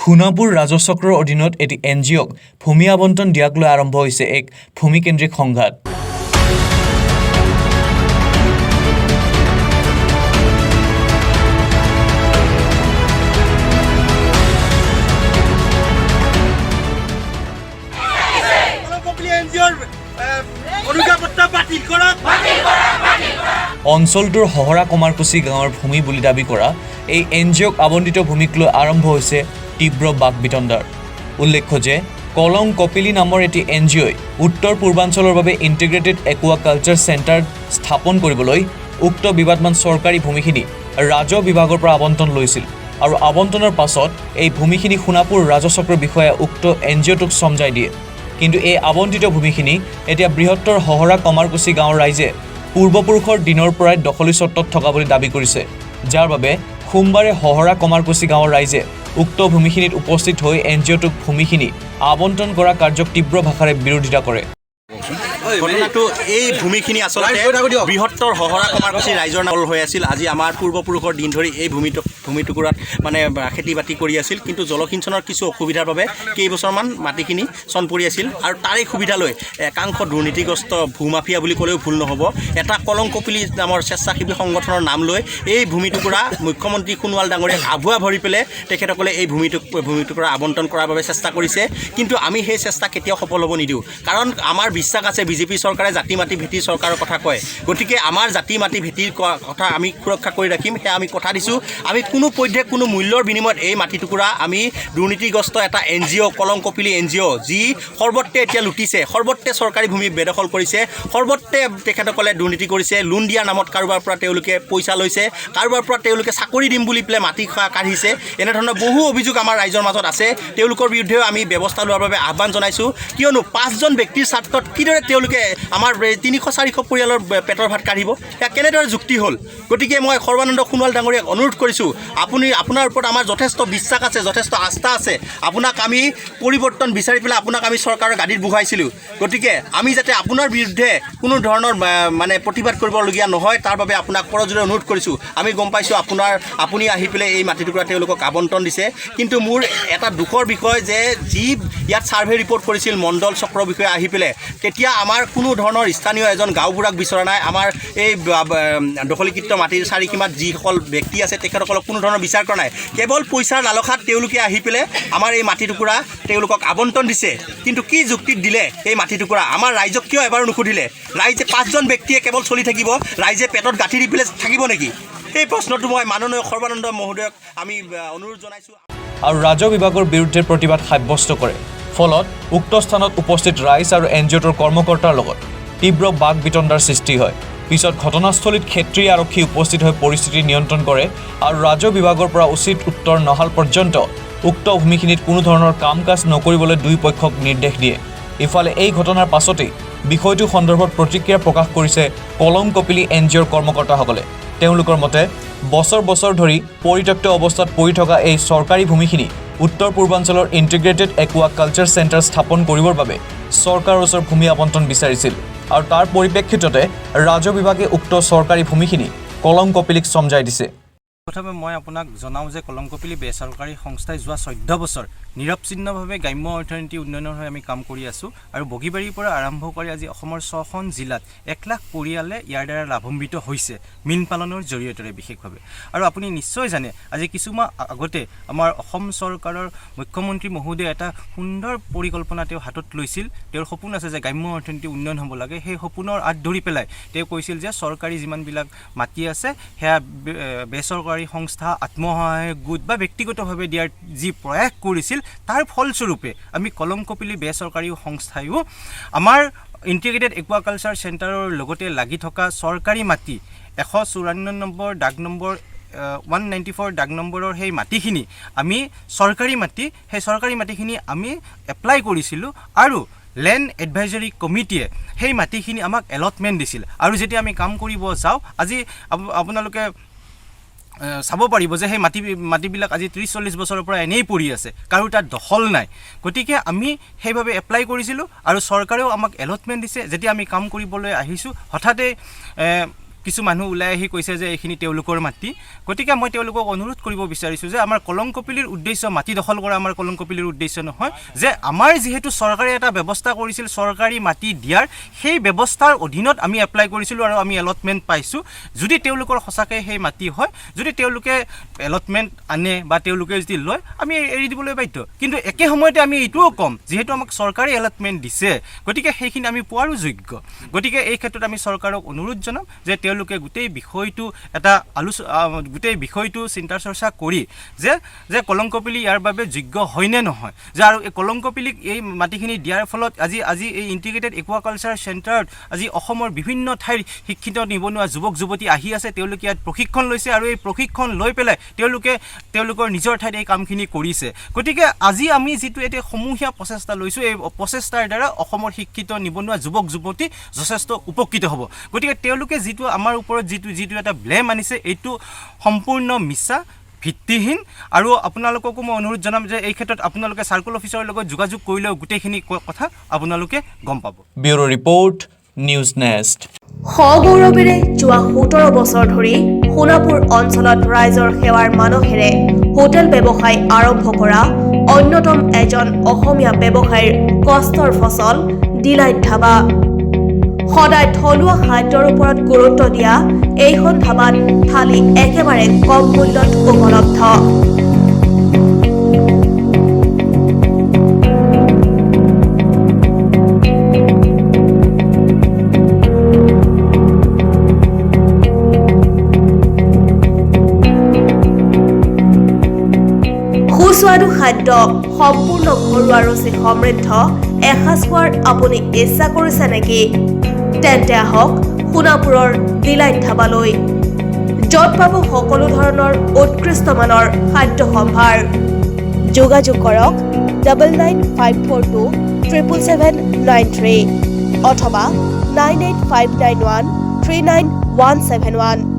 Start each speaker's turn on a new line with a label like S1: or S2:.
S1: সোণাপুৰ ৰাজচক্ৰৰ অধীনত এটি এনজিঅ'ক ভূমি আবণ্টন দিয়াক লৈ আৰম্ভ হৈছে এক ভূমিকেন্দ্ৰিক সংঘাত। অঞ্চলটোৰ হহৰা কমাৰকুছি গাঁৱৰ ভূমি বুলি দাবী কৰা এই এনজিঅ'ক আবণ্টিত ভূমিক লৈ আৰম্ভ হৈছে তীব্ৰ বাক বিতণ্ডাৰ। উল্লেখ্য যে কলং কপিলী নামৰ এটি এনজিঅ'ই উত্তৰ পূৰ্বাঞ্চলৰ বাবে ইণ্টিগ্ৰেটেড একুৱাকালচাৰ চেণ্টাৰ স্থাপন কৰিবলৈ উক্ত বিবাদমান চৰকাৰী ভূমিখিনি ৰাজহ বিভাগৰ পৰা আবণ্টন লৈছিল আৰু আবণ্টনৰ পাছত এই ভূমিখিনি সোণাপুৰ ৰাজচক্ৰৰ বিষয়ে উক্ত এনজিঅ'টোক সমজাই দিয়ে। কিন্তু এই আবণ্টিত ভূমিখিনি এতিয়া বৃহত্তৰ হহৰা কমাৰকুছি গাঁৱৰ ৰাইজে পূৰ্বপুৰুষৰ দিনৰ পৰাই দখলী স্বত্বত থকা বুলি দাবী কৰিছে, যাৰ বাবে সোমবাৰে হহৰা কমাৰকুছি গাঁৱৰ ৰাইজে উক্ত ভূমিখিনিত উপস্থিত হৈ এনজিঅ'টোক ভূমিখিনি আবণ্টন কৰা কাৰ্যক তীব্ৰ ভাষাৰে বিৰোধিতা কৰে।
S2: ঘটনাটো এই ভূমিখিনি আচলতে বৃহত্তৰ হহৰা কমাৰকুছি ৰাইজৰ নাম হৈ আছিল। আজি আমাৰ পূৰ্বপুৰুষৰ দিন ধৰি এই ভূমিটুকুৰাত মানে খেতি বাতি কৰি আছিল, কিন্তু জলসিঞ্চনৰ কিছু অসুবিধাৰ বাবে কেইবছৰমান মাটিখিনি চন পৰি আছিল আৰু তাৰে সুবিধা লৈ একাংশ দুৰ্নীতিগ্ৰস্ত ভূমাফিয়া বুলি ক'লেও ভুল নহ'ব এটা কলং কপিলী নামৰ স্বেচ্ছাসেৱী সংগঠনৰ নাম লৈ এই ভূমিটুকুৰা মুখ্যমন্ত্ৰী সোণোৱাল ডাঙৰীয়াক আভুৱা ভৰি পেলাই তেখেতসকলে এই ভূমিটুকুৰা আবণ্টন কৰাৰ বাবে চেষ্টা কৰিছে। কিন্তু আমি সেই চেষ্টা কেতিয়াও সফল হ'ব নিদিওঁ, কাৰণ আমাৰ বিশ্বাস আছে বিজেপি চৰকাৰে জাতি মাটি ভেটিৰ চৰকাৰৰ কথা কয়। গতিকে আমাৰ জাতি মাটি ভেটিৰ কথা আমি সুৰক্ষা কৰি ৰাখিম, সেয়া আমি কথা দিছোঁ। আমি কোনো পধ্যে কোনো মূল্যৰ বিনিময়ত এই মাটিটুকুৰা আমি দুৰ্নীতিগ্ৰস্ত এটা এনজিঅ' কলং কপিলী এনজিঅ' যি সৰ্বত্ৰে এতিয়া লুটিছে, সৰ্বত্ৰে চৰকাৰী ভূমি বেদখল কৰিছে, সৰ্বত্ৰে তেখেতসকলে দুৰ্নীতি কৰিছে। লোন দিয়াৰ নামত কাৰোবাৰ পৰা তেওঁলোকে পইচা লৈছে, কাৰোবাৰ পৰা তেওঁলোকে চাকৰি দিম বুলি পেলাই মাটি কাঢ়িছে। এনেধৰণৰ বহু অভিযোগ আমাৰ ৰাইজৰ মাজত আছে। তেওঁলোকৰ বিৰুদ্ধেও আমি ব্যৱস্থা লোৱাৰ বাবে আহ্বান জনাইছোঁ, কিয়নো 5জন ব্যক্তিৰ স্বাৰ্থত কিদৰে তেওঁলোকে আমাৰ 300-400 পৰিয়ালৰ পেটৰ ভাত কাঢ়িব, সেয়া কেনেদৰে যুক্তি হ'ল। গতিকে মই সৰ্বানন্দ সোণোৱাল ডাঙৰীয়াক অনুৰোধ কৰিছোঁ, আপোনাৰ ওপৰত আমাৰ যথেষ্ট বিশ্বাস আছে, যথেষ্ট আস্থা আছে। আপোনাক আমি পৰিৱৰ্তন বিচাৰি পেলাই আপোনাক আমি চৰকাৰৰ গাড়ীত বহাইছিলোঁ। গতিকে আমি যাতে আপোনাৰ বিৰুদ্ধে কোনো ধৰণৰ মানে প্ৰতিবাদ কৰিবলগীয়া নহয়, তাৰ বাবে আপোনাক কৰজোৰে অনুৰোধ কৰিছোঁ। আমি গম পাইছোঁ আপুনি আহি পেলাই এই মাটিটুকুৰা তেওঁলোকক আবণ্টন দিছে, কিন্তু মোৰ এটা দুখৰ বিষয় যে যি ইয়াত ছাৰ্ভে ৰিপৰ্ট কৰিছিল মণ্ডল চক্ৰৰ বিষয়ে আহি পেলাই, তেতিয়া আমাৰ কোনো ধৰণৰ স্থানীয় এজন গাঁওবুঢ়াক বিচৰা নাই। আমাৰ এই দখলীকৃত মাটিৰ চাৰিসীমাত যিসকল ব্যক্তি আছে তেখেতসকলক কোনো ধৰণৰ বিচাৰ কৰা নাই। কেৱল পইচাৰ লালসাত তেওঁলোকে আহি পেলাই আমাৰ এই মাটিটুকুৰা তেওঁলোকক আবণ্টন দিছে। কিন্তু কি যুক্তিত দিলে এই মাটিটুকুৰা? আমাৰ ৰাইজক কিয় এবাৰো নুসুধিলে? ৰাইজে 5জন ব্যক্তিয়ে কেৱল চলি থাকিব, ৰাইজে পেটত গাঁঠি দি পেলাই থাকিব নেকি? এই প্ৰশ্নটো মই মাননীয় সৰ্বানন্দ মহোদয়ক আমি অনুৰোধ জনাইছোঁ।
S1: আৰু ৰাজহ বিভাগৰ বিৰুদ্ধে প্ৰতিবাদ সাব্যস্ত কৰে। ফলত উক্ত স্থানত উপস্থিত ৰাইজ আৰু এনজিঅ'টোৰ কৰ্মকৰ্তাৰ লগত তীব্ৰ বাক বিতণ্ডাৰ সৃষ্টি হয়। পিছত ঘটনাস্থলীত ক্ষেত্ৰীয় আৰক্ষী উপস্থিত হৈ পৰিস্থিতি নিয়ন্ত্ৰণ কৰে আৰু ৰাজহ বিভাগৰ পৰা উচিত উত্তৰ নহাল পৰ্যন্ত উক্ত ভূমিখিনিত কোনো ধৰণৰ কাম কাজ নকৰিবলৈ দুই পক্ষক নিৰ্দেশ দিয়ে। ইফালে এই ঘটনাৰ পাছতেই বিষয়টো সন্দৰ্ভত প্ৰতিক্ৰিয়া প্ৰকাশ কৰিছে কলং কপিলী এনজিঅ'ৰ কৰ্মকৰ্তাসকলে। তেওঁলোকৰ মতে বছৰ বছৰ ধৰি পৰিত্যক্ত অৱস্থাত পৰি থকা এই চৰকাৰী ভূমিখিনি উত্তৰ পূৰ্বাঞ্চলৰ ইণ্টিগ্ৰেটেড একুৱাকালচাৰ চেণ্টাৰ স্থাপন কৰিবৰ বাবে চৰকাৰৰ ওচৰত ভূমি আবণ্টন বিচাৰিছিল আৰু তাৰ পৰিপ্ৰেক্ষিততে ৰাজহ বিভাগে উক্ত চৰকাৰী ভূমিখিনি কলং কপিলীক সমজাই দিছে।
S3: প্ৰথমে মই আপোনাক জনাওঁ যে কলং কপিলী বেচৰকাৰী সংস্থাই যোৱা 14 বছৰ নিৰৱচ্ছিন্নভাৱে গ্ৰাম্য অৰ্থনীতি উন্নয়নৰ হৈ আমি কাম কৰি আছোঁ আৰু বগীবাৰীৰ পৰা আৰম্ভ কৰি আজি অসমৰ 6খন জিলাত 1 লাখ পৰিয়ালে ইয়াৰ দ্বাৰা লাভান্বিত হৈছে মীন পালনৰ জৰিয়তে বিশেষভাৱে। আৰু আপুনি নিশ্চয় জানে, আজি কিছুমাহ আগতে আমাৰ অসম চৰকাৰৰ মুখ্যমন্ত্ৰী মহোদয়ে এটা সুন্দৰ পৰিকল্পনা তেওঁ হাতত লৈছিল। তেওঁৰ সপোন আছে যে গ্ৰাম্য অৰ্থনীতি উন্নয়ন হ'ব লাগে। সেই সপোনৰ আঁত ধৰি পেলাই তেওঁ কৈছিল যে চৰকাৰী যিমানবিলাক মাটি আছে সেয়া বেচৰকাৰী সংস্থা, আত্মসহায়ক গোট বা ব্যক্তিগতভাৱে দিয়াৰ যি প্ৰয়াস কৰিছিল, তাৰ ফলস্বৰূপে আমি কলং কপিলী বেচৰকাৰী সংস্থায়ো আমাৰ ইণ্টিগ্ৰেটেড একুৱাকালচাৰ চেণ্টাৰৰ লগতে লাগি থকা চৰকাৰী মাটি 154 নম্বৰ দাগ নম্বৰ 194 দাগ নম্বৰৰ সেই মাটিখিনি আমি সেই চৰকাৰী মাটিখিনি আমি এপ্লাই কৰিছিলোঁ আৰু লেণ্ড এডভাইজৰী কমিটিয়ে সেই মাটিখিনি আমাক এলটমেণ্ট দিছিল। আৰু যেতিয়া আমি কাম কৰিব যাওঁ, আজি আপোনালোকে চাব পাৰিব যে সেই মাটিবিলাক আজি 30-40 বছৰৰ পৰা এনেই পৰি আছে, কাৰো তাত দখল নাই। গতিকে আমি সেইভাৱে এপ্লাই কৰিছিলোঁ আৰু চৰকাৰেও আমাক এলটমেণ্ট দিছে। যেতিয়া আমি কাম কৰিবলৈ আহিছোঁ, হঠাতে কিছু মানুহ ওলাই আহি কৈছে যে এইখিনি তেওঁলোকৰ মাটি গতিকে মই তেওঁলোকক অনুৰোধ কৰিব বিচাৰিছোঁ যে আমাৰ কলংকপিলিৰ উদ্দেশ্য মাটি দখল কৰা আমাৰ কলংকপিলিৰ উদ্দেশ্য নহয় যে আমাৰ যিহেতু চৰকাৰে এটা ব্যৱস্থা কৰিছিল চৰকাৰী মাটি দিয়াৰ সেই ব্যৱস্থাৰ অধীনত আমি এপ্লাই কৰিছিলোঁ আৰু আমি এলটমেণ্ট পাইছোঁ যদি তেওঁলোকৰ সঁচাকৈ সেই মাটি হয় যদি তেওঁলোকে এলটমেণ্ট আনে বা তেওঁলোকে যদি লয় আমি এৰি দিবলৈ বাধ্য কিন্তু একে সময়তে আমি এইটোও ক'ম যিহেতু আমাক চৰকাৰে এলটমেণ্ট দিছে গতিকে সেইখিনি আমি পোৱাৰো যোগ্য গতিকে এই ক্ষেত্ৰত আমি চৰকাৰক অনুৰোধ জনাম যে তেওঁলোকে গোটেই বিষয়টো চিন্তা চৰ্চা কৰি যে কলংকপিলি ইয়াৰ বাবে যোগ্য হয়নে নহয় যে আৰু এই কলংকপিলিক এই মাটিখিনি দিয়াৰ ফলত আজি এই ইণ্টিগ্ৰেটেড একুৱাকালচাৰ চেণ্টাৰত আজি অসমৰ বিভিন্ন ঠাইৰ শিক্ষিত নিবনুৱা যুৱক যুৱতী আহি আছে তেওঁলোকে ইয়াত প্ৰশিক্ষণ লৈছে আৰু এই প্ৰশিক্ষণ লৈ পেলাই তেওঁলোকৰ নিজৰ ঠাইত এই কামখিনি কৰিছে গতিকে আজি আমি যিটো এতিয়া সমূহীয়া প্ৰচেষ্টা লৈছোঁ এই প্ৰচেষ্টাৰ দ্বাৰা অসমৰ শিক্ষিত নিবনুৱা যুৱক যুৱতী যথেষ্ট উপকৃত হ'ব গতিকে তেওঁলোকে যিটো আমাৰ ওপৰত যিটো এটা ব্লেম আনিছে এইটো সম্পূৰ্ণ মিছা ভিত্তিহীন আৰু আপোনালোককো মই অনুৰোধ জনাম যে এই ক্ষেত্ৰত আপোনালোকে চাৰ্কল অফিচাৰৰ লগত যোগাযোগ কৰিলেও গোটেইখিনি কথা আপোনালোকে গম পাব
S1: ব্যুৰো ৰিপৰ্ট নিউজ নেষ্ট
S4: সগৌৰৱেৰে যোৱা 17 বছৰ ধৰি সোণাপুৰ অঞ্চলত ৰাইজৰ সেৱাৰ মানসেৰে হোটেল ব্যৱসায় আৰম্ভ কৰা অন্যতম এজন অসমীয়া ব্যৱসায়ীৰ কষ্টৰ ফচল ডিলাইট ধাবা সদায় থলুৱা খাদ্যৰ ওপৰত গুৰুত্ব দিয়া এইখন ধাবাত থালি একেবাৰে কম মূল্যত উপলব্ধ সুস্বাদু খাদ্য সম্পূৰ্ণ ঘৰুৱা ৰুচি সমৃদ্ধ এসাঁজ খোৱাৰ আপুনি ইচ্ছা কৰিছে নেকি তেন্তে আহক সোণাপুৰৰ ডিলাইট ধাবালৈ য'ত পাব সকলো ধৰণৰ উৎকৃষ্ট মানৰ খাদ্য সম্ভাৰ যোগাযোগ কৰক 9954277793 অথবা 98591 39171